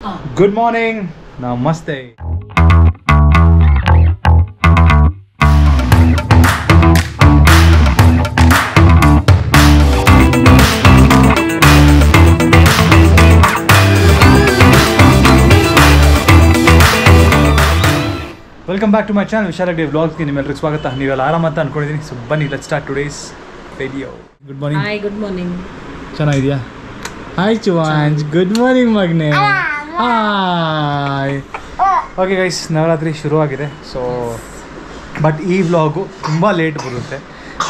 Good morning. Namaste. Welcome back to my channel, Vishal Day Vlogs. ನಿಮ್ಮೆಲ್ಲರಿಗೂ ಸ್ವಾಗತ. ನೀವೆಲ್ಲ ಆರಾಮ ಅಂತ ಅನ್ಕೊಂಡಿದ್ದೀನಿ. ಸೊ ಬನ್ನಿ, let's start today's video. Good morning. Hi, good morning. ಚೆನ್ನಾಗಿದೆಯಾ? ಹಾಯ್ ಚುವಾಂಜ್, ಗುಡ್ ಮಾರ್ನಿಂಗ್ ಮಗನೇ. ಹಾಯ್. ಓಕೆ ಗೈಸ್, ನವರಾತ್ರಿ ಶುರುವಾಗಿದೆ. ಸೊ ಬಟ್ ಈ ವ್ಲಾಗು ತುಂಬ ಲೇಟ್ ಬರುತ್ತೆ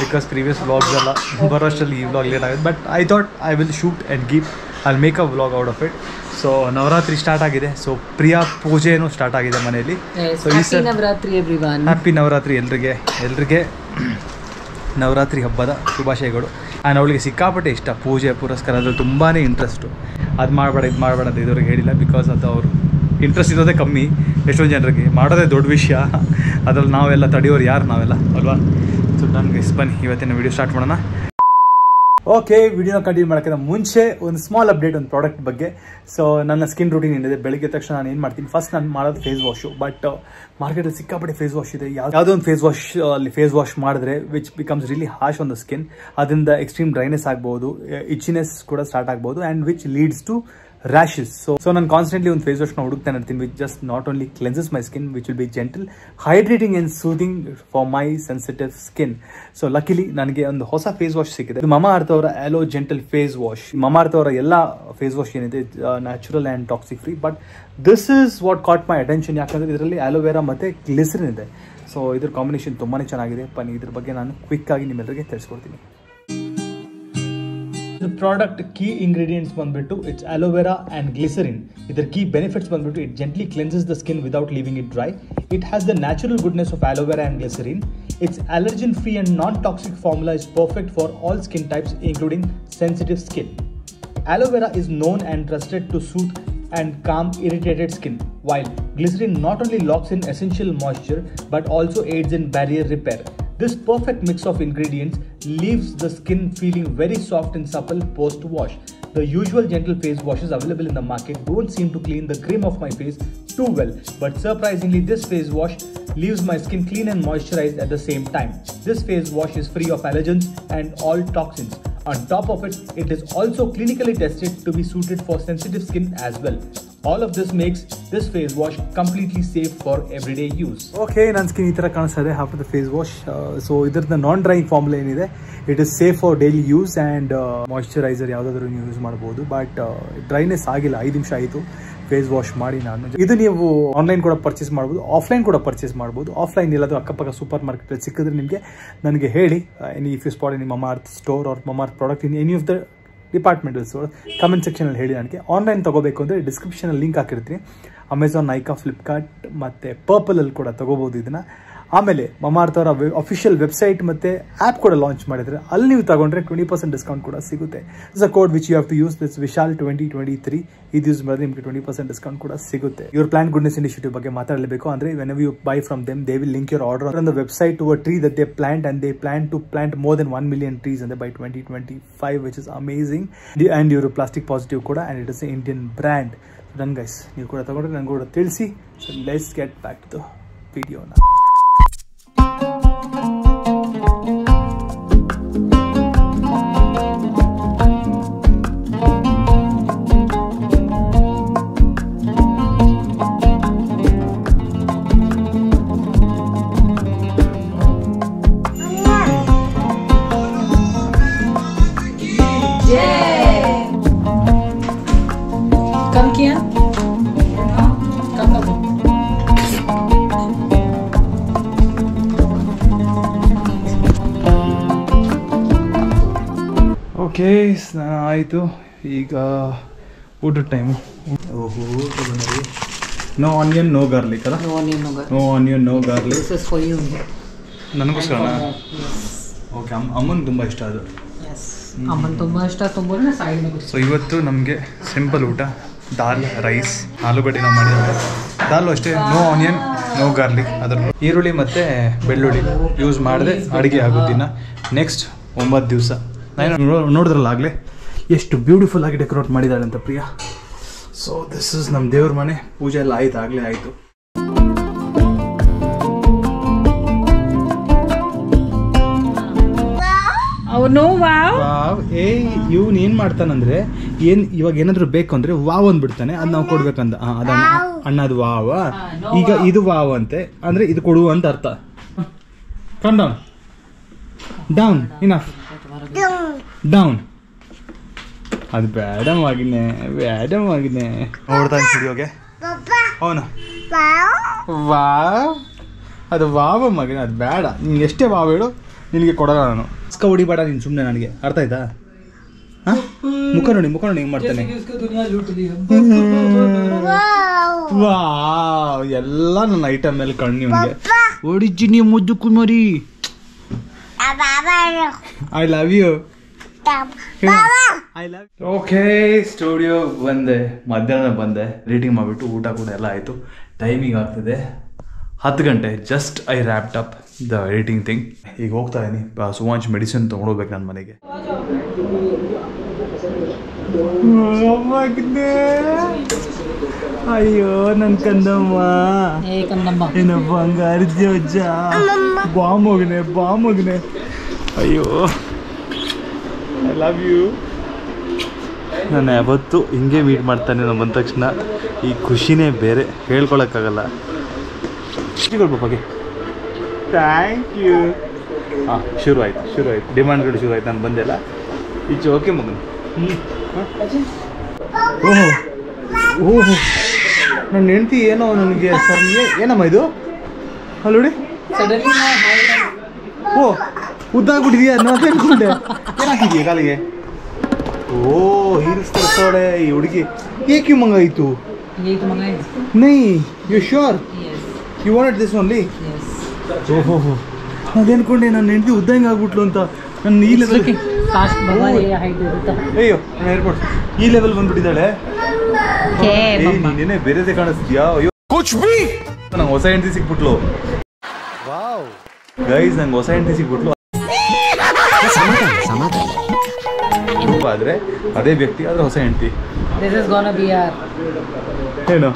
ಬಿಕಾಸ್ ಪ್ರೀವಿಯಸ್ ವ್ಲಾಗ್ಸ್ ಎಲ್ಲ ಬರೋಷ್ಟರಲ್ಲಿ ಈ ವ್ಲಾಗ್ ಲೇಟ್ ಆಗುತ್ತೆ. But I thought I will shoot and give I make a vlog out of it. So Navratri start ಆಗಿದೆ. ಸೊ ಪ್ರಿಯಾ ಪೂಜೆನೂ ಸ್ಟಾರ್ಟ್ ಆಗಿದೆ ಮನೆಯಲ್ಲಿ. ಸೊ ಈ ಸಲ ನವರಾತ್ರಿ ಎವ್ರಿವನ್. ಹ್ಯಾಪಿ ನವರಾತ್ರಿ ಎಲ್ರಿಗೆ ನವರಾತ್ರಿ ಹಬ್ಬದ ಶುಭಾಶಯಗಳು. ಆ್ಯಂಡ್ ಅವಳಿಗೆ ಸಿಕ್ಕಾಪಟ್ಟೆ ಇಷ್ಟ ಪೂಜೆ ಪುರಸ್ಕಾರ, ಅದ್ರಲ್ಲಿ ತುಂಬಾ ಇಂಟ್ರೆಸ್ಟು. ಅದು ಮಾಡಬೇಡ ಇದು ಮಾಡಬೇಡ ಅಂತ ಇದುವರೆಗೆ ಹೇಳಿಲ್ಲ ಬಿಕಾಸ್ ಅದು ಅವರು ಇಂಟ್ರೆಸ್ಟ್ ಇರೋದೇ ಕಮ್ಮಿ. ಎಷ್ಟೊಂದು ಜನರಿಗೆ ಮಾಡೋದೇ ದೊಡ್ಡ ವಿಷಯ. ಅದ್ರಲ್ಲಿ ನಾವೆಲ್ಲ ತಡೆಯೋರು ಯಾರು ನಾವೆಲ್ಲ ಅಲ್ವಾ? ಸೊ ನನಗೆ ಬನ್ನಿ ಇವತ್ತಿನ ವೀಡಿಯೋ ಸ್ಟಾರ್ಟ್ ಮಾಡೋಣ. ಓಕೆ, ವಿಡಿಯೋನ ಕಂಟಿನ್ಯೂ ಮಾಡೋಕ್ಕಿಂತ ಮುಂಚೆ ಒಂದು ಸ್ಮಾಲ್ ಅಪ್ಡೇಟ್ ಒಂದು ಪ್ರಾಡಕ್ಟ್ ಬಗ್ಗೆ. ಸೊ ನನ್ನ ಸ್ಕಿನ್ ರೂಟೀನ್ ಏನಿದೆ, ಬೆಳಗ್ಗೆ ತಕ್ಷಣ ನಾನು ಏನು ಮಾಡ್ತೀನಿ, ಫಸ್ಟ್ ನಾನು ಮಾಡೋದು ಫೇಸ್ ವಾಶು. ಬಟ್ ಮಾರ್ಕೆಟಲ್ಲಿ ಸಿಕ್ಕಾಪಟ್ಟೆ ಫೇಸ್ ವಾಶ್ ಇದೆ. ಯಾವುದೋ ಒಂದು ಫೇಸ್ ವಾಶ್ ಮಾಡಿದ್ರೆ which becomes really harsh on the skin. ಅದರಿಂದ ಎಕ್ಸ್ಟ್ರೀಮ್ ಡ್ರೈನೆಸ್ ಆಗ್ಬೋದು, ಇಚಿನೆಸ್ ಕೂಡ ಸ್ಟಾರ್ಟ್ ಆಗ್ಬೋದು, and which leads to rashes. So ನಾನು ಕಾನ್ಸ್ಟೆಂಟ್ಲಿ ಒಂದು ಫೇಸ್ ವಾಶ್ನ ಹುಡುಕ್ತಾನೆ ಇರ್ತೀನಿ which just not only cleanses my skin, which will be gentle, hydrating and soothing for my sensitive skin. So luckily ನನಗೆ ಒಂದು ಹೊಸ ಫೇಸ್ ವಾಶ್ ಸಿಕ್ಕಿದೆ. ಮಮಾ ಅರ್ತ್ ಅವರ aloe gentle face wash. Mama earth ಅವರ ಎಲ್ಲ ಫೇಸ್ ವಾಶ್ ಏನಿದೆ natural and toxic free. But this is what caught my attention. ಯಾಕಂದರೆ ಇದರಲ್ಲಿ ಆಲೋವೆರಾ ಮತ್ತು ಗ್ಲಿಸರಿನ್ ಇದೆ. ಸೊ ಇದ್ರ ಕಾಂಬಿನೇಷನ್ ತುಂಬಾ ಚೆನ್ನಾಗಿದೆ. ಬನ್ನಿ ಇದ್ರ ಬಗ್ಗೆ ನಾನು ಕ್ವಿಕ್ ಆಗಿ ನಿಮ್ಮೆಲ್ಲರಿಗೆ ತಿಳಿಸ್ಕೊಡ್ತೀನಿ. The product key ingredients ಬಂದ್ಬಿಟ್ಟು it's aloe vera and glycerin. ಇದರ key benefits ಬಂದ್ಬಿಟ್ಟು it gently cleanses the skin without leaving it dry. It has the natural goodness of aloe vera and glycerin. Its allergen free and non-toxic formula is perfect for all skin types including sensitive skin. Aloe vera is known and trusted to soothe and calm irritated skin, while glycerin not only locks in essential moisture but also aids in barrier repair. This perfect mix of ingredients leaves the skin feeling very soft and supple post-wash. The usual gentle face washes available in the market don't seem to clean the cream of my face too well, but surprisingly this face wash leaves my skin clean and moisturized at the same time. This face wash is free of allergens and all toxins. On top of it, it is also clinically tested to be suited for sensitive skin as well. All of this makes this face wash completely safe for everyday use. Okay, ನನ್ನ skin ಈ ಥರ ಕಾಣಿಸ್ತದೆ after the face wash. So ಇದರದ non drying formula ಏನಿದೆ, it is safe for daily use and moisturiser ಯಾವುದಾದ್ರೂ ನೀವು use ಮಾಡ್ಬೋದು. But dryness ಆಗಿಲ್ಲ, 5 ನಿಮಿಷ ಆಯಿತು ಫೇಸ್ ವಾಶ್ ಮಾಡಿ ನಾನು. ಇದು ನೀವು ಆನ್ಲೈನ್ ಕೂಡ ಪರ್ಚೇಸ್ ಮಾಡ್ಬೋದು, ಆಫ್ಲೈನ್ ಕೂಡ ಪರ್ಚೇಸ್ ಮಾಡ್ಬೋದು. ಆಫ್ಲೈನ್ ಇಲ್ಲದು ಅಕ್ಕಪಕ್ಕ ಸೂಪರ್ ಮಾರ್ಕೆಟಲ್ಲಿ ಸಿಕ್ಕಿದ್ರೆ ನಿಮಗೆ ನನಗೆ ಹೇಳಿ. Any if you spot any Mama Earth store or Mama Earth product in any of the departmental store, comment ಸೆಕ್ಷನಲ್ಲಿ ಹೇಳಿ ನನಗೆ. ಆನ್ಲೈನ್ ತೊಗೋಬೇಕು ಅಂದರೆ ಡಿಸ್ಕ್ರಿಪ್ಷನಲ್ಲಿ ಲಿಂಕ್ ಹಾಕಿರ್ತೀನಿ. ಅಮೆಝಾನ್, ನೈಕಾ, ಫ್ಲಿಪ್ಕಾರ್ಟ್ ಮತ್ತು ಪರ್ಪಲಲ್ಲಿ ಕೂಡ ತೊಗೋಬೋದು ಇದನ್ನು. ಆಮೇಲೆ ಮಮಾ ಅರ್ತ್ ಅವರ ಅಫಿಷಿಯಲ್ ವೆಬ್ಸೈಟ್ ಮತ್ತು ಆ್ಯಪ್ ಕೂಡ ಲಾಂಚ್ ಮಾಡಿದರೆ ಅಲ್ಲಿ ನೀವು ತಗೊಂಡ್ರೆ 20% ಡಿಸ್ಕೌಂಟ್ ಕೂಡ ಸಿಗುತ್ತೆ. Is a code which you have to use. This Vishal 2023. ಇದು ಯೂಸ್ ಮಾಡಿದ್ರೆ ನಿಮಗೆ 20% ಡಿಸ್ಕೌಂಟ್ ಕೂಡ ಸಿಗುತ್ತೆ. ಇವ್ರ ಪ್ಲಾಂಟ್ ಗುಡ್ನೆಸ್ ಇನಿಷಿಯೇಟಿವ್ ಬಗ್ಗೆ ಮಾತಾಡಲೇಬೇಕು. ಅಂದರೆ when you buy from them they will link your order on the website to a tree that they plant, and they plan to plant more then 1 million trees ಅಂದರೆ by 2025, which is amazing. And ಇವರು plastic positive ಕೂಡ, and it is a Indian brand. Done guys, ನೀವು ಕೂಡ ತಗೊಂಡ್ರೆ ನನಗೆ ಕೂಡ ತಿಳಿಸಿ. So let's get back to the ವಿಡಿಯೋನ. Come Kian. Come Babu. Okay, ಸ್ನಾನ ಆಯಿತು. ಈಗ ಊಟದ ಟೈಮು. ಓಹೋ, ನೋ ಆನಿಯನ್ ನೋ ಗಾರ್ಲಿಕ್ ಅಲ್ಲ? No onion, no garlic. No onion no garlic. This is for you. ನನಗೋಸ್ಕರನಾ? Yes. ಓಕೆ, ಅಮ್ಮನಿಗೆ ತುಂಬ ಇಷ್ಟ ಅದು. Yes. ಅಮ್ಮನ ತುಂಬ ಇಷ್ಟ, ತುಂಬ ಸೈಡ್ ಮೇಲೆ. ಸೊ ಇವತ್ತು ನಮಗೆ ಸಿಂಪಲ್ ಊಟ, ದಾಲ್, ರೈಸ್, ಆಲೂಗಡ್ಡೆ ನಾವು ಮಾಡಿದ್ದಾರೆ. ದಾಲು ಅಷ್ಟೇ, ನೋ ಆನಿಯನ್ ನೋ ಗಾರ್ಲಿಕ್. ಅದರ ಈರುಳ್ಳಿ ಮತ್ತು ಬೆಳ್ಳುಳ್ಳಿ ಯೂಸ್ ಮಾಡಿದ್ರೆ ಅಡುಗೆ ಆಗೋದಿನ. ನೆಕ್ಸ್ಟ್ 9 ದಿವಸ ನಾನು ನೋಡಿದ್ರಲ್ಲ ಆಗಲೇ ಎಷ್ಟು ಬ್ಯೂಟಿಫುಲ್ ಆಗಿ ಡೆಕೋರೇಟ್ ಮಾಡಿದ್ದಾಳೆ ಅಂತ ಪ್ರಿಯಾ. ಸೊ ದಿಸ್ ಇಸ್ ನಮ್ಮ ದೇವ್ರ ಮನೆ. ಪೂಜೆ ಎಲ್ಲ ಆಯ್ತು, ಆಗಲೇ ಆಯಿತು. ಅವನು ಇವ್ನು ಏನ್ ಮಾಡ್ತಾನಂದ್ರೆ ಇವಾಗ ಏನಾದ್ರು ಬೇಕು ಅಂದ್ರೆ ವಾವ್ ಅಂದ್ಬಿಡ್ತಾನೆ. ಅದ್ ನಾವು ಕೊಡ್ಬೇಕಂದ ಅದ ಅಣ್ಣ ಅದು ವಾವ. ಈಗ ಇದು ವಾವ್ ಅಂತೆ ಅಂದ್ರೆ ಇದು ಕೊಡುವ ಅಂತ ಅರ್ಥ. Come down down enough down. ಅದು ಬೇಡವಾಗಿನೇ ನೋಡ್ತಾನೆ ಸ್ಟುಡಿಯೋಗೆ. ಅವನು ವಾವ್, ಅದು ವಾವ ಮಗನೇ, ಅದು ಬೇಡ. ನೀನು ಎಷ್ಟೇ ವಾವ್ ಹೇಳು ನಿನಗೆ ಕೊಡಲ್ಲ ನಾನು. ಸ್ಕ ಹೊಡಿಬೇಡ ನೀನು ಸುಮ್ಮನೆ, ನನಗೆ ಅರ್ಥ ಆಯ್ತಾ? ಹಾಂ, ಮುಖ ನೋಡಿ ಹೆಂಗೆ ಮಾಡ್ತಾನೆ. ವಾವ್, ಎಲ್ಲ ನನ್ನ ಐಟಮ್ ಮೇಲೆ ಕಣ್ಣು ನಿಮಗೆ ಹೊಡಿಜಿನಿ ಮುದ್ದು ಕುಮಾರಿ. I love you. Okay, studio ಬಂದೆ, ಮಧ್ಯಾಹ್ನ ಬಂದೆ, ರೀಡಿಂಗ್ ಮಾಡಿಬಿಟ್ಟು ಊಟ ಕೂಡ ಎಲ್ಲ ಆಯಿತು. ಟೈಮಿಂಗ್ ಆಗ್ತದೆ 10 ಗಂಟೆ. Just I wrapped up the editing thing. ಈಗ ಹೋಗ್ತಾ ಇದೀನಿ, ಸುವಾಂಶ್ ಮೆಡಿಸಿನ್ ತೊಗೊಂಡೋಗ್ಬೇಕು ನನ್ನ ಮನೆಗೆ. ಅಯ್ಯೋ ನನ್ನ ಕಂದಮ್ಮ, ಏನ ಬಂಗಾರ ಜೋಜ, ಬಾಂಬ್ ಹೋಗನೆ. ಅಯ್ಯೋ ಐ ಲವ್ ಯು. ನಾನು ಯಾವತ್ತು ಹಿಂಗೆ ಮೀಟ್ ಮಾಡ್ತಾನೆ ನಾನು ಬಂದ ತಕ್ಷಣ. ಈ ಖುಷಿನೇ ಬೇರೆ, ಹೇಳ್ಕೊಳಕ್ಕಾಗಲ್ಲ. ಪಾಪಗೆ ಥ್ಯಾಂಕ್ ಯು. ಹಾಂ, ಶುರು ಆಯ್ತು ಡಿಮಾಂಡ್ಗಳು ಶುರು ಆಯ್ತು. ನಾನು ಬಂದೆಲ್ಲ ಈಚೆ. ಓಕೆ ಮಗನ. ಓಹೋ ನನ್ನ ಹೆಂಡ್ತಿ ಏನೋ ನನಗೆ ಸರ್ ಏನಮ್ಮ ಇದು ಅಲ್ಲೋಡಿ. ಓ ಉದ್ದಾಗ್ಬಿಟ್ಟಿದೆಯಾ? ನಾನು ಅನ್ಕೊಂಡೆ ಏನಾಗಿದೆಯಾ ಕಾಲಿಗೆ? ಓ ಹೀರಿಸ್ತಾಳೆ ಈ ಹುಡುಗಿ. ಏಕೆ ಮಂಗಾಯಿತು? ನೈ you sure you want this only? ಓಹೋ, ಅದೇನ್ಕೊಂಡೆ ನನ್ನ ಹೆಂಡತಿ ಉದ್ದ ಹಿಂಗೆ ಆಗ್ಬಿಟ್ಲು ಅಂತ. ನನ್ನ ಈ ಲೆವೆಲ್, ಅಯ್ಯೋ ಏರ್ಪೋರ್ಟ್ ಈ ಲೆವೆಲ್ ಬಂದ್ಬಿಟ್ಟಿದ್ದಾಳೆ. ನೀನೇನೆ ಬೇರೆದೇ ಕಾಣಿಸ್ತೀಯಾ? ಅಯ್ಯೋ ನಂಗೆ ಹೊಸ ಹೆಂಡತಿ ಸಿಕ್ಬಿಟ್ಲು. ಗೈಸ್, ನಂಗೆ ಹೊಸ ಹೆಂಡತಿ ಸಿಕ್ಬಿಟ್ಲು. ಆದ್ರೆ ಅದೇ ವ್ಯಕ್ತಿ, ಆದ್ರೆ ಹೊಸ ಹೆಂಡತಿ. ಏನು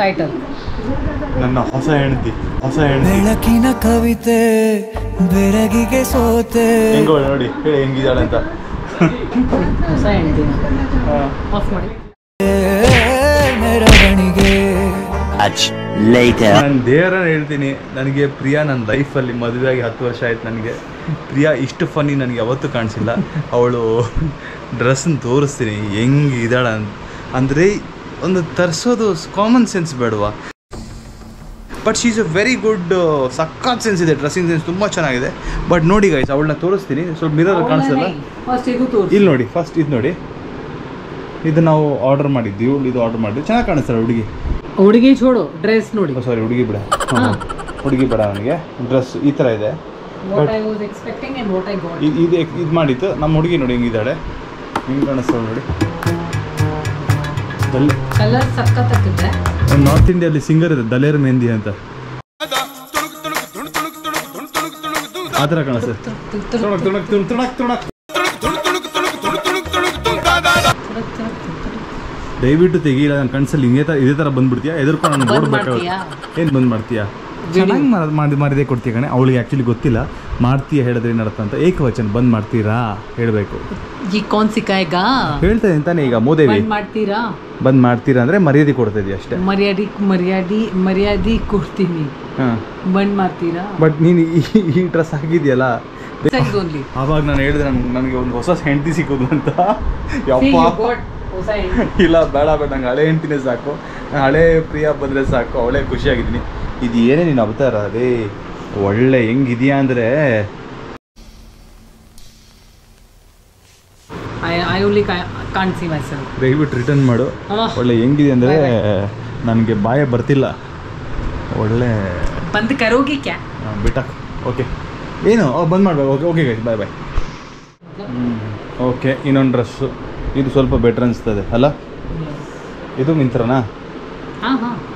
ನನ್ನ ಹೊಸ ಹೆಂಡತಿ ಬೆಳಕಿನ ಕವಿತೆ ಬೆರಗಿಗೆ ಸೋತೆ. ಹೆಂಗೋ ನೋಡಿ ಹೇಳಿ ಹೆಂಗಿದ್ದಾಳೆ ಅಂತ. ಮೆರವಣಿಗೆ ನಾನು ದೇವರನ್ನ ಹೇಳ್ತೀನಿ, ನನಗೆ ಪ್ರಿಯಾ ನನ್ನ ಲೈಫಲ್ಲಿ ಮದುವೆಯಾಗಿ 10 ವರ್ಷ ಆಯ್ತು. ನನಗೆ ಪ್ರಿಯಾ ಇಷ್ಟು ಫನ್ನಿ ನನಗೆ ಯಾವತ್ತೂ ಕಾಣಿಸಿಲ್ಲ. ಅವಳು ಡ್ರೆಸ್ಸನ್ನು ತೋರಿಸ್ತೀನಿ ಹೆಂಗಿದ್ದಾಳ ಅಂದರೆ ಒಂದು ತರಿಸೋದು ಕಾಮನ್ ಸೆನ್ಸ್ ಬೇಡವಾ? But she is a very good, ಸಕ್ಕತ್ ಸೆನ್ಸ್ ಇದೆ, ಡ್ರೆಸ್ಸಿಂಗ್ ಸೆನ್ಸ್ ತುಂಬ ಚೆನ್ನಾಗಿದೆ. ಬಟ್ ನೋಡಿ ಗೈಸ್, ಅವಳನ್ನ ತೋರಿಸ್ತೀನಿ, ಸ್ವಲ್ಪ ಮಿರರ್ ಕಾಣಿಸಲ್ಲ. ಇಲ್ಲಿ ನೋಡಿ, ಫಸ್ಟ್ ಇದು ನೋಡಿ, ಇದು ನಾವು ಆರ್ಡರ್ ಮಾಡಿದ್ವಿ. ಇದು ಆರ್ಡರ್ ಮಾಡಿದ್ವಿ, ಚೆನ್ನಾಗಿ ಕಾಣಿಸ್ತಾರೆ ಹುಡುಗಿ ಛೋಡು ಡ್ರೆಸ್ ನೋಡಿ. ಸಾರಿ, ಹುಡುಗಿ ಬೇಡ, ಹುಡುಗಿ ಬೇಡ ನನಗೆ. ಡ್ರೆಸ್ ಈ ಥರ ಇದೆ. ಇದು ಮಾಡಿತ್ತು ನಮ್ಮ ಹುಡುಗಿ. ನೋಡಿ ಹೆಂಗಿದ್ದಾಳೆ, ಹಿಂಗೆ ಕಾಣಿಸ್ತಾಳೆ ನೋಡಿ. ನಾರ್ತ್ ಇಂಡಿಯಲ್ಲಿ ಸಿಂಗರ್ ಇದೆ, ದಲೇರ್ ಮೆಹಂದಿ ಅಂತ, ಆ ಥರ ಕಾಣಿಸ್ತದೆ. ದಯವಿಟ್ಟು ತೆಗಿಲ್ಲ, ನನ್ನ ಕನ್ಸಲ್ಲಿ ಇದೇ ಥರ ಬಂದ್ಬಿಡ್ತೀಯಾ? ಎದುರ್ಕೊಂಡು ನಾನು ಓಡ್ಬೇಕಾಗುತ್ತೆ. ಏನು ಬಂದ್ ಮಾಡ್ತೀಯಾ? ಚೆನ್ನಾಗಿ ಮಾಡಿದೆ ಕೊಡ್ತೀಯ ಕಣೆ. ಅವಳಿಗೆ ಆ್ಯಕ್ಚುಲಿ ಗೊತ್ತಿಲ್ಲ ಮಾಡ್ತೀಯ ಹೇಳಿದ್ರೆ ಏನರ್ಥ ಅಂತ. ಏಕವಚನ ಬಂದ್ ಮಾಡ್ತೀರಾ ಹೇಳಬೇಕು. ಹೇಳ್ತಾ ಇದ್ದೀನಿ ತಾನೇ ಈಗ ಮೋದೇವಿ. ಬಂದ್ ಮಾಡ್ತೀರಾ ಅಂದ್ರೆ ಮರ್ಯಾದೆ ಕೊಡ್ತಾ ಇದೀಯ ಅಷ್ಟೇ. ಮರ್ಯಾದೆ ಕೊಡ್ತೀನಿ. ಬಂದ್ ಮಾಡ್ತೀರಾ? ಬಟ್ ನೀನು ಈ ಡ್ರೆಸ್ ಹಾಕಿದ್ಯಲ್ಲ, ಅವಾಗ ನಾನು ಹೇಳಿದೆ ನನಗೆ ಒಂದು ಹೊಸ ಹೆಂಡತಿ ಸಿಗೋದು ಅಂತ. ಯಪ್ಪ ಇಲ್ಲ, ಬೇಡ ನಂಗೆ ಹಳೆ ಹೆಂಡತಿನೇ ಸಾಕು. ಹಳೆ ಪ್ರಿಯಾ ಬಂದರೆ ಸಾಕು, ಅವಳೇ ಖುಷಿಯಾಗಿದ್ದೀನಿ. ಇದು ಏನೇ ನೀನು ಅವತಾರ ಅದೇ ಒಳ್ಳೆ ಹೆಂಗಿದೆಯಾ ಅಂದರೆ. ದಯವಿಟ್ಟು ರಿಟರ್ನ್ ಮಾಡು. ಒಳ್ಳೆ ಹೆಂಗಿದೆ ಅಂದರೆ ನನಗೆ ಬಾಯ ಬರ್ತಿಲ್ಲ. ಒಳ್ಳೆ ಬಂದ್ ಕರೋಗಿ ಕ್ಯಾ ಬಿಟ್ಟಾಕು. ಓಕೆ, ಏನು ಬಂದ್ ಮಾಡ್ಬೇಕು. ಓಕೆ ಓಕೆ ಗೈಸ್, ಬಾಯ್ ಬಾಯ್. ಓಕೆ, ಇನ್ನೊಂದು ಡ್ರೆಸ್ಸು ಇದು ಸ್ವಲ್ಪ ಬೆಟರ್ ಅನಿಸ್ತದೆ ಅಲ್ಲ? ಇದು ಮಿಂತ್ರನಾ?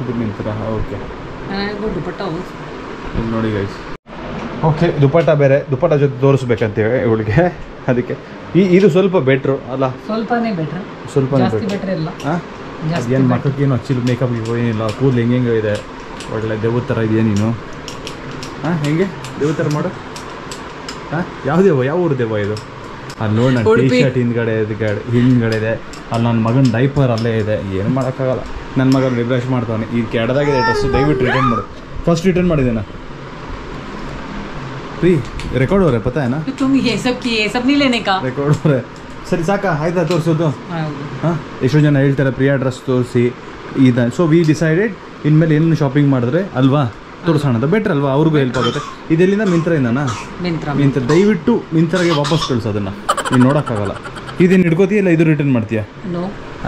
ಇದು ಮಿಂತ್ರ. ಓಕೆ, ಇಲ್ಲಿ ನೋಡಿ ಗೈಸ್. ಓಕೆ, ದುಪಟ್ಟ ಬೇರೆ, ದುಪಟ್ಟ ಜೊತೆ ತೋರಿಸ್ಬೇಕಂತೇವೆ ಇವಳಿಗೆ. ಅದಕ್ಕೆ ಇದು ಸ್ವಲ್ಪ ಬೆಟ್ರು ಅಲ್ಲ? ಸ್ವಲ್ಪನೇ ಬೆಟ್ರ್ ಇಲ್ಲ. ಅದೇನು ಮಕ್ಕಕ್ಕೇನು ಹಚ್ಚಿಲ್ಲ ಮೇಕಪ್ ಏನಿಲ್ಲ, ಕೂದಲು ಹೆಂಗೆ ಇದೆ, ಒಳ್ಳೆ ದೇವದ ಥರ ಇದೆಯಾ ನೀನು? ಹಾಂ ಹೆಂಗೆ ದೇವ ಥರ ಮಾಡು? ಹಾಂ ಯಾವ ದೇವ, ಯಾವ ಊರು ದೇವ ಇದು? ಅಲ್ಲಿ ನೋಡಿ ನಾನು ಟಿ ಶರ್ಟ್ ಹಿಂದ್ಗಡೆ ಇದೆ, ಅಲ್ಲಿ ನನ್ನ ಮಗನ ಡೈಪರ್ ಅಲ್ಲೇ ಇದೆ, ಏನು ಮಾಡೋಕ್ಕಾಗಲ್ಲ. ನನ್ನ ಮಗ ರಿಬ್ರಷ್ ಮಾಡ್ತಾನೆ, ಈ ಕೆಡದಾಗಿದೆ ಡ್ರೆಸ್ಸು, ದಯವಿಟ್ಟು ರಿಟರ್ನ್ ಮಾಡು. ಫಸ್ಟ್ ರಿಟರ್ನ್ ಮಾಡಿದ್ದೇನೆ ಪ್ರೀ, ರೆಕಾರ್ಡ್ ಅವರೇ ಪತಾ ಏನಾ? ರೆಕಾರ್ಡ್ ಅವರೇ. ಸರಿ ಸಾಕಾ, ಆಯ್ತಾ ತೋರಿಸೋದು? ಹಾಂ, ಎಷ್ಟೋ ಜನ ಹೇಳ್ತಾರೆ ಪ್ರಿಯಾ ಡ್ರೆಸ್ ತೋರಿಸಿ ಇದೆ. ಸೊ ವಿ ಡಿಸೈಡೆಡ್ ಇನ್ಮೇಲೆ ಏನು ಶಾಪಿಂಗ್ ಮಾಡಿದ್ರೆ ಅಲ್ವಾ ತೋರಿಸೋಣ ಅಂತ, ಬೆಟ್ರ್ ಅಲ್ವಾ, ಅವ್ರಿಗೂ ಹೆಲ್ಪ್ ಆಗುತ್ತೆ. ಇದೆಲ್ಲಿಂದ ಮಿಂತ್ರಯಿಂದನಾ? ಮಿಂತ್ರ. ದಯವಿಟ್ಟು ಮಿಂತ್ರಗೆ ವಾಪಸ್ ಕಳಿಸೋದನ್ನು, ನೀನು ನೋಡೋಕ್ಕಾಗಲ್ಲ. ಇದೇನು ಹಿಡ್ಕೋತೀಯ ಇಲ್ಲ ಇದು ರಿಟರ್ನ್ ಮಾಡ್ತೀಯಾ?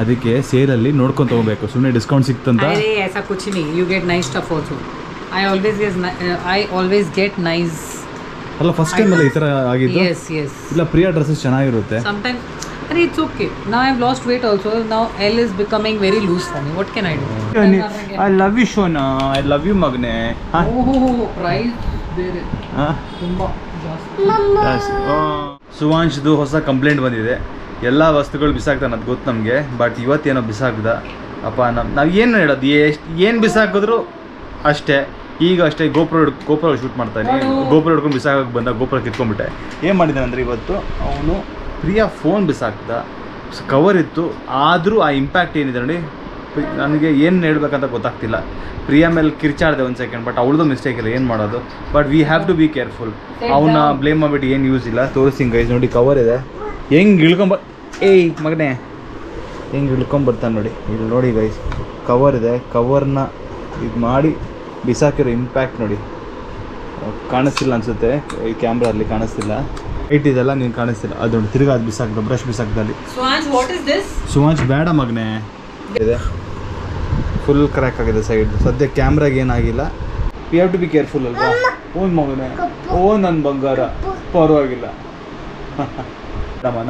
ಅದಕ್ಕೆ ಸೇಲಲ್ಲಿ ನೋಡ್ಕೊಂಡು ತೊಗೋಬೇಕು, ಸುಮ್ಮನೆ ಡಿಸ್ಕೌಂಟ್ ಸಿಕ್ತಂತ. ಅಲ್ಲ ಫಸ್ಟ್ ಟೈಮ್ ಅಲ್ಲ ಈ ಥರ ಆಗಿದ್ದು? ಇಲ್ಲ ಪ್ರಿಯಾ ಡ್ರೆಸ್ಸಸ್ ಚೆನ್ನಾಗಿರುತ್ತೆ. But it's okay. Now I've lost weight also. Now L is becoming very loose for me. What can I do? I love you, Shona. I love you, Magne. Oh, price there. Tumba ಜಾಸ್ತಿ. ಸುವಾಂಶ್ದು ಹೊಸ complaint ಬಂದಿದೆ, ಎಲ್ಲ ವಸ್ತುಗಳು ಬಿಸಾಕ್ತಾನೆ ಅದು ಗೊತ್ತು ನಮಗೆ, but ಇವತ್ತೇನೋ ಬಿಸಾಕ್ದ ಅಪ್ಪ. ನಾವು ಏನು ಹೇಳೋದು, ಏನು ಬಿಸಾಕಿದ್ರು ಅಷ್ಟೇ. ಈಗ ಅಷ್ಟೇ ಗೋಪುರ ಶೂಟ್ ಮಾಡ್ತಾನೆ, ಗೋಪುರ ಹಿಡ್ಕೊಂಡು ಬಿಸಾಕಕ್ಕೆ ಬಂದ, ಗೋಪುರ ಕಿತ್ಕೊಂಡ್ಬಿಟ್ಟೆ. ಏನು ಮಾಡಿದ್ದಾನೆ ಅಂದರೆ ಇವತ್ತು ಅವನು ಪ್ರಿಯಾ ಫೋನ್ ಬಿಸಾಕ್ದ, ಕವರ್ ಇತ್ತು, ಆದರೂ ಆ ಇಂಪ್ಯಾಕ್ಟ್ ಏನಿದೆ ನೋಡಿ, ನನಗೆ ಏನು ಹೇಳ್ಬೇಕಂತ ಗೊತ್ತಾಗ್ತಿಲ್ಲ. ಪ್ರಿಯಾ ಮೇಲೆ ಕಿರ್ಚಾಡಿದೆ ಒಂದು ಸೆಕೆಂಡ್, ಬಟ್ ಅವಳದು ಮಿಸ್ಟೇಕ್ ಇಲ್ಲ, ಏನು ಮಾಡೋದು. But we have to be careful. ಅವನ್ನ ಬ್ಲೇಮ್ ಮಾಡಿಬಿಟ್ಟು ಏನು ಯೂಸ್ ಇಲ್ಲ. ತೋರಿಸ್ತೀನಿ ಗೈಸ್, ನೋಡಿ ಕವರ್ ಇದೆ, ಹೆಂಗೆ ಏಯ್ ಮಗನೇ ಹೆಂಗೆ ಇಳ್ಕೊಂಬರ್ತಾನೆ ನೋಡಿ, ಇಲ್ಲಿ ನೋಡಿ ಗೈಸ್, ಕವರ್ ಇದೆ, ಕವರ್ನ ಇದು ಮಾಡಿ ಬಿಸಾಕಿರೋ ಇಂಪ್ಯಾಕ್ಟ್ ನೋಡಿ. ಕಾಣಿಸ್ತಿಲ್ಲ ಅನಿಸುತ್ತೆ, ಈ ಕ್ಯಾಮ್ರಲ್ಲಿ ಕಾಣಿಸ್ತಿಲ್ಲ, ಲೈಟ್ ಇದೆಲ್ಲ ನೀನು ಕಾಣಿಸ್ತಿಲ್ಲ. ಅದು ನೋಡಿ ತಿರ್ಗಾ ಅದು ಬಿಸಾಕ್ದ, ಬ್ರಷ್ ಬಿಸಾಕ್ದಲ್ಲಿ. ಸುವಾಂಶ್ ಬೇಡ ಮಗನೇ, ಇದೆ ಫುಲ್ ಕ್ರ್ಯಾಕ್ ಆಗಿದೆ ಸೈಡ್. ಸದ್ಯ ಕ್ಯಾಮ್ರಾಗೆ ಏನಾಗಿಲ್ಲ. We have to be careful ಅಲ್ವಾ? ಓನ್ ಮಗನೇ, ಓ ನನ್ನ ಬಂಗಾರ, ಪರವಾಗಿಲ್ಲ.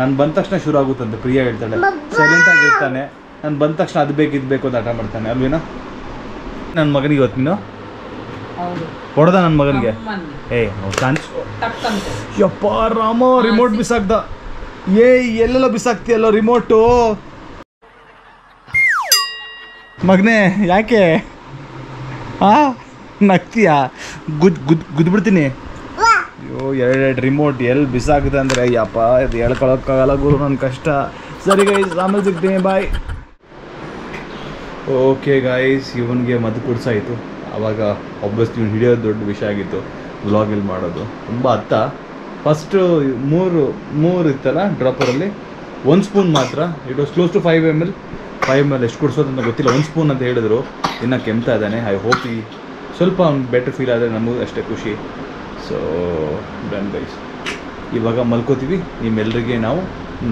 ನಾನು ಬಂದ ತಕ್ಷಣ ಶುರು ಆಗುತ್ತಂತೆ, ಪ್ರಿಯಾ ಹೇಳ್ತಾಳೆ, ಸೈಲೆಂಟ್ ಆಗಿರ್ತಾನೆ, ನಾನು ಬಂದ ತಕ್ಷಣ ಅದು ಬೇಕು ಇದು ಬೇಕು ಅಂತ ಆಟ ಮಾಡ್ತಾನೆ ಅಲ್ವೇನಾ? ನನ್ನ ಮಗನಿಗೆ ಇವತ್ತು ನೀನು ಹೊಡೆದ, ನನ್ನ ಮಗನಿಗೆ ಯಪ್ಪ ರಾಮ, ರಿಮೋಟ್ ಬಿಸಾಕ್ದ. ಎಲ್ಲೆಲ್ಲ ಬಿಸಾಕ್ತಿಯಲ್ಲ ರಿಮೋಟು ಮಗನೇ, ಯಾಕೆ ನಗ್ತೀಯಾ? ಗುದ್ಬಿಡ್ತೀನಿ. ಅಯ್ಯೋ, ಎರಡು ರಿಮೋಟ್ ಎಲ್ಲಿ ಬಿಸಾಕಿದೆ ಅಂದರೆ ಯಪ್ಪ, ಇದು ಹೇಳ್ಕೊಳಕ್ಕಾಗಲ್ಲ ಗುರು, ನನ್ನ ಕಷ್ಟ. ಸರಿ ಗೈಸ್, ಆಮೇಲೆ ಸಿಗ್ತೀನಿ, ಬಾಯ್. ಓಕೆ ಗಾಯ್ಸ್, ಇವನಿಗೆ ಮದ್ದು ಕುಡ್ಸಾಯಿತು. ಆವಾಗ ಒಬ್ಬಸ್ತು ಇವ್ನು ಹಿಡಿಯೋದು ದೊಡ್ಡ ವಿಷಯ ಆಗಿತ್ತು, ವ್ಲಾಗಲ್ಲಿ ಮಾಡೋದು ತುಂಬ ಹತ್ತ. ಫಸ್ಟು ಮೂರು ಇತ್ತಲ್ಲ ಡ್ರಾಪರಲ್ಲಿ, 1 ಸ್ಪೂನ್ ಮಾತ್ರ. It was close to 5 ml. ಎಷ್ಟು ಕುಡಿಸೋದು ಅಂತ ಗೊತ್ತಿಲ್ಲ, 1 ಸ್ಪೂನ್ ಅಂತ ಹೇಳಿದ್ರು. ಇನ್ನು ಕೆಮ್ತಾ ಇದ್ದಾನೆ. ಐ ಹೋಪ್ ಸ್ವಲ್ಪ ಅವ್ನಿಗೆ ಬೆಟರ್ ಫೀಲ್ ಆದರೆ ನಮಗೂ ಅಷ್ಟೇ ಖುಷಿ. ಸೊ ಡನ್ ಗೈಸ್, ಇವಾಗ ಮಲ್ಕೋತೀವಿ. ನಿಮ್ಮೆಲ್ಲರಿಗೆ ನಾವು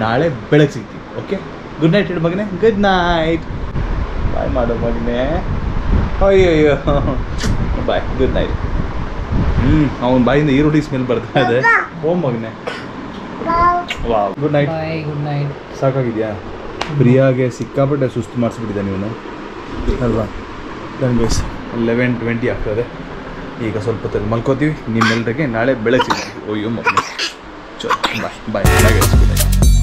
ನಾಳೆ ಬೆಳಗ್ಗೆ ಸಿಗ್ತೀವಿ. ಓಕೆ, ಗುಡ್ ನೈಟ್ ಹೇಳಿ ಮಗನೇ. Good night. ಬಾಯ್ ಮಾಡೋ ಮಗನೇ. ಅಯ್ಯೋ ಬಾಯ್, ಗುಡ್ ನೈಟ್. ಅವನ ಬಾಯಿಂದ ಈರುಳ್ಳಿ ಸ್ಮೆಲ್ ಬರ್ತಾ ಇದೆ. ಓ ಮಗನೇ, wow, good night. Good night. ಸಾಕಾಗಿದೆಯಾ? ಪ್ರಿಯಾಗೆ ಸಿಕ್ಕಾಪಟ್ಟೆ ಸುಸ್ತು ಮಾಡಿಸ್ಬಿಟ್ಟಿದ್ದಾನೆ ಇವನು ಅಲ್ವಾ? ಡನ್ ಗೈಸ್, 11:20 ಆಗ್ತದೆ. ಈಗ ಸ್ವಲ್ಪ ಹೊತ್ತು ಮಲ್ಕೋತೀವಿ. ನಿಮ್ಮೆಲ್ಲರಿಗೆ ನಾಳೆ ಬೆಳಗ್ಗೆ ಸಿಗ್ತೀವಿ. ಅಯ್ಯೋ ಮಗನೇ, ಬಾಯ್ ಬಾಯ್ ಬಾಯ್.